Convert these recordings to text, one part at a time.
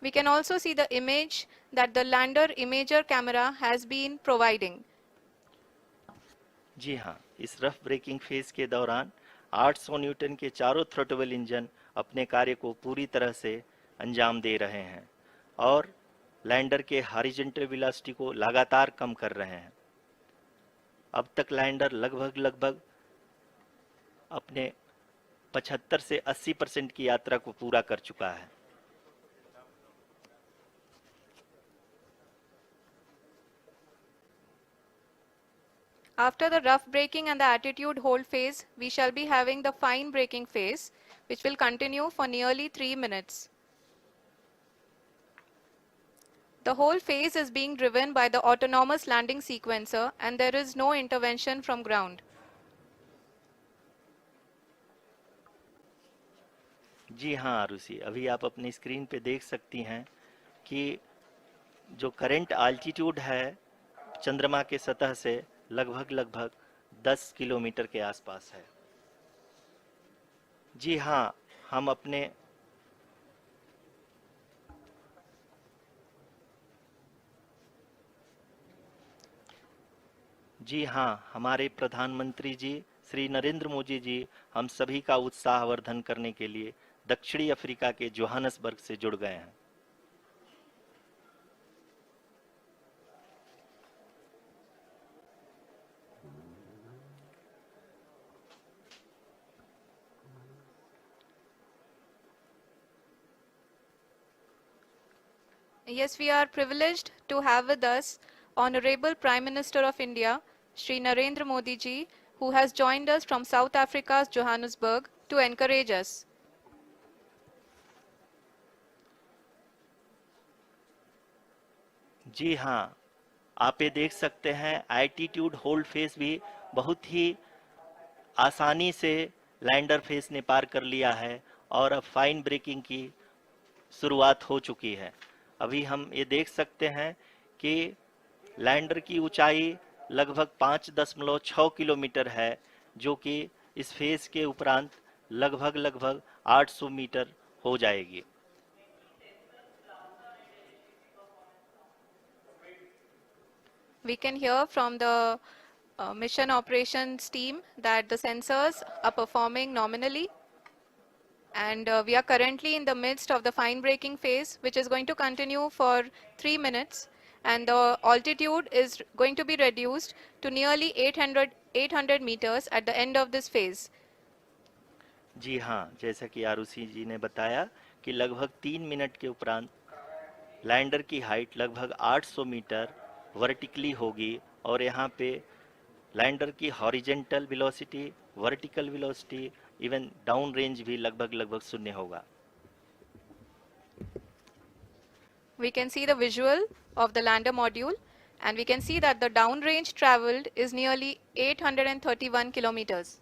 We can also see the image that the lander imager camera has been providing. जी हाँ, इस rough breaking phase के दौरान 800 Newton के चारों थ्रोटल इंजन अपने कार्य को पूरी तरह से अंजाम दे रहे हैं और लैंडर के हॉरिजॉन्टल वेलोसिटी को लगातार कम कर रहे हैं। अब तक लैंडर लगभग अपने 75 से 80% की यात्रा को पूरा कर चुका है। After the rough braking and the attitude hold phase, we shall be having the fine braking phase, which will continue for nearly 3 minutes. The whole phase is being driven by the autonomous landing sequencer and there is no intervention from ground. जी हाँ आरुषि, अभी आप अपनी screen पे देख सकती हैं कि जो करंट आल्टीट्यूड है चंद्रमा के सतह से लगभग 10 किलोमीटर के आसपास है। जी हाँ, हमारे प्रधानमंत्री जी श्री नरेंद्र मोदी जी हम सभी का उत्साहवर्धन करने के लिए दक्षिणी अफ्रीका के जोहानसबर्ग से जुड़ गए हैं। Yes, we are privileged to have with us Honorable Prime Minister of India, Shri Narendra Modi ji, who has joined us from South Africa's Johannesburg to encourage us. जी हाँ, आप ये देख सकते हैं एल्टीट्यूड होल्ड फेस भी बहुत ही आसानी से लैंडर फेस ने पार कर लिया है और अब फाइन ब्रेकिंग की शुरुआत हो चुकी है। अभी हम ये देख सकते हैं कि लैंडर की ऊंचाई लगभग 5.6 किलोमीटर है, जो कि इस फेज के उपरांत लगभग 800 मीटर हो जाएगी। We can hear from the mission operations team that the sensors are performing nominally. And we are currently in the midst of the fine braking phase, which is going to continue for 3 minutes. And the altitude is going to be reduced to nearly 800 meters at the end of this phase. जी हाँ, जैसा कि आरुषि जी ने बताया कि लगभग 3 minute के उपरांत lander की हाइट लगभग 800 मीटर वर्टिकली होगी और यहाँ पे लैंडर की horizontal velocity, vertical velocity, even down range भी लगभग शून्य होगा। We can see the visual of the lander module and we can see that the downrange traveled is nearly 831 kilometers.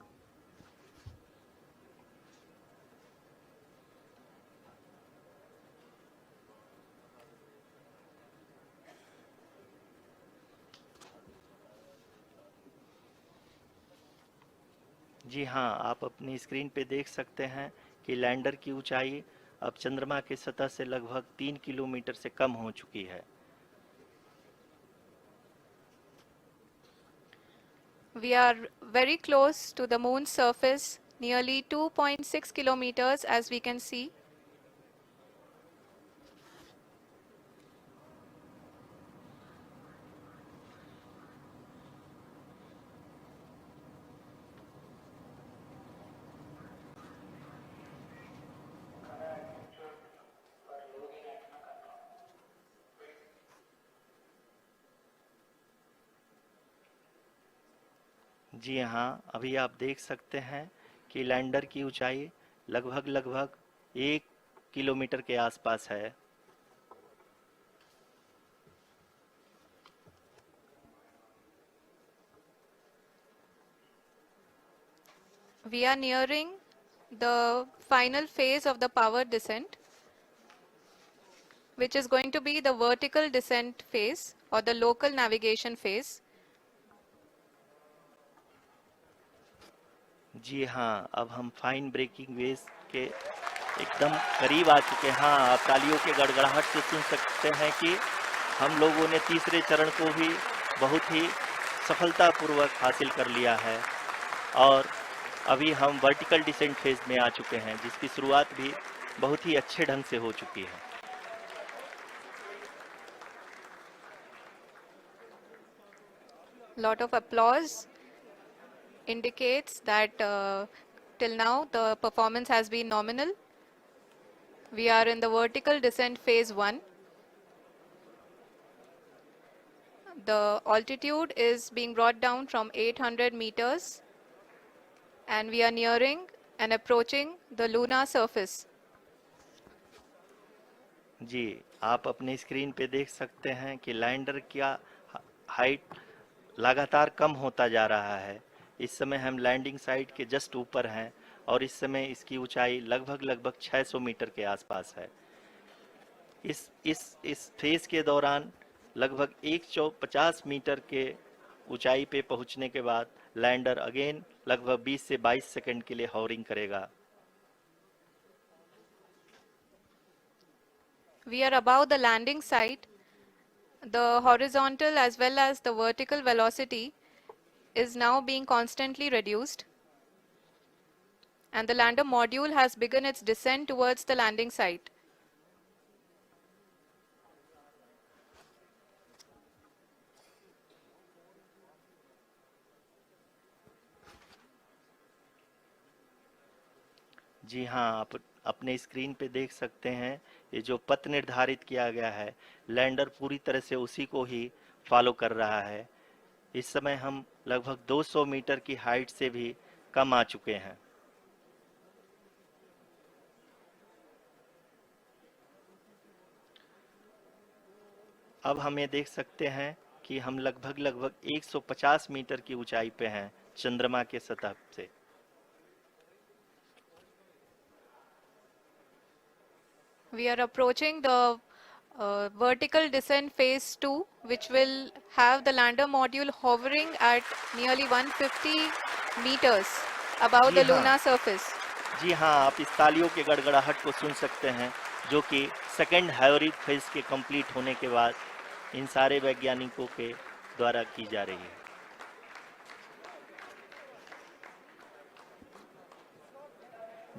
जी हाँ, आप अपनी स्क्रीन पे देख सकते हैं कि लैंडर की ऊंचाई अब चंद्रमा की सतह से लगभग 3 किलोमीटर से कम हो चुकी है। We are very close to the moon's surface, nearly 2.6 kilometers as we can see. जी हाँ, अभी आप देख सकते हैं कि लैंडर की ऊंचाई लगभग 1 किलोमीटर के आसपास है। We are nearing the final phase of the power descent, which is going to be the vertical descent phase or the local navigation phase. जी हाँ, अब हम फाइन ब्रेकिंग वेज के एकदम करीब आ चुके हैं। हाँ, आप तालियों के गड़गड़ाहट से सुन सकते हैं कि हम लोगों ने तीसरे चरण को भी बहुत ही सफलतापूर्वक हासिल कर लिया है और अभी हम वर्टिकल डिसेंट फेज में आ चुके हैं, जिसकी शुरुआत भी बहुत ही अच्छे ढंग से हो चुकी है। Lot of applause indicates that till now the performance has been nominal. We are in the vertical descent phase 1. The altitude is being brought down from 800 meters and we are nearing and approaching the lunar surface. जी, आप अपने screen पे देख सकते हैं कि lander का height लगातार कम होता जा रहा है। इस समय हम लैंडिंग साइट के जस्ट ऊपर हैं और इस समय इसकी ऊंचाई लगभग 600 मीटर के आसपास है। इस फेज के दौरान लगभग 150 मीटर के ऊंचाई पे पहुंचने के बाद लैंडर अगेन लगभग 20 से 22 सेकंड के लिए हॉवरिंग करेगा। We are above the landing site. The horizontal as well as the vertical velocity is now being constantly reduced. And the lander module has begun its descent towards the landing site. जी हाँ, आप अपने screen पे देख सकते हैं ये जो पथ निर्धारित किया गया है, लैंडर पूरी तरह से उसी को ही फॉलो कर रहा है। इस समय हम लगभग 200 मीटर की हाइट से भी कम आ चुके हैं। अब हम ये देख सकते हैं कि हम लगभग 150 मीटर की ऊंचाई पे हैं चंद्रमा के सतह से। We are approaching the vertical descent phase 2, which will have the lander module hovering at nearly 150 meters above the जी हाँ। lunar surface. जी हाँ, आप इस तालियों के गड़गड़ाहट को सुन सकते हैं, जो कि सेकेंड हाइब्रिड फेज के कंप्लीट होने के बाद इन सारे वैज्ञानिकों के द्वारा की जा रही है।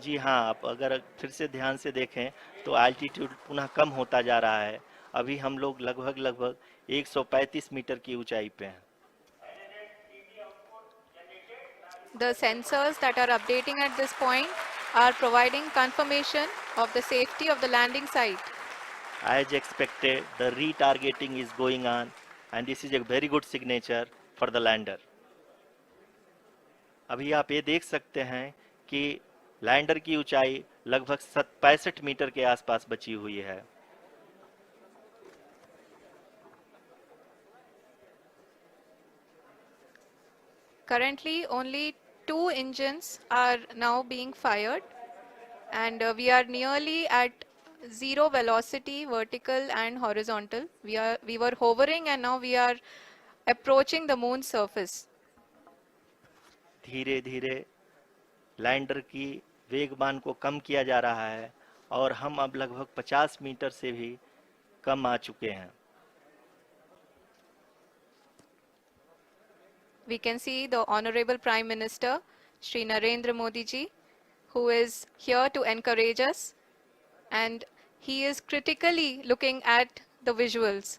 जी हाँ, आप अगर फिर से ध्यान से देखें तो एल्टीट्यूड पुनः कम होता जा रहा है। अभी हम लोग लगभग 135 मीटर की ऊंचाई पे हैं। The sensors that are updating at this point are providing confirmation of the safety of the landing site. As expected, the retargeting is going on and this is a very good signature for the lander. अभी आप ये देख सकते हैं कि lander की ऊंचाई लगभग 65 मीटर के आसपास बची हुई है। Currently, only 2 engines are now being fired, and we are nearly at zero velocity, vertical and horizontal. We were hovering, and now we are approaching the moon's surface. धीरे धीरे लैंडर की वेगमान को कम किया जा रहा है और हम अब लगभग 50 मीटर से भी कम आ चुके हैं। We can see the Honorable Prime Minister, Shri Narendra Modi ji, who is here to encourage us, and he is critically looking at the visuals.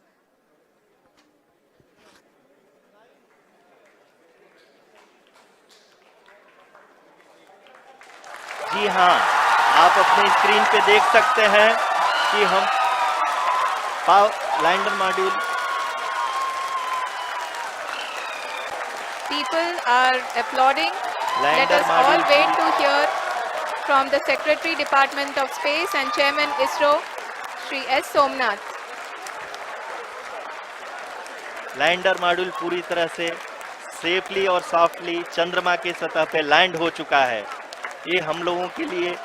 जी हाँ, आप अपने स्क्रीन पे देख सकते हैं कि हम lander module People are applauding. Let lander us all module wait to hear from the Secretary Department of Space and Chairman ISRO, Shri S. Somnath. Lander module पूरी तरह से सेफली और सॉफ्टली चंद्रमा के सतह पे लैंड हो चुका है। ये हम लोगों के लिए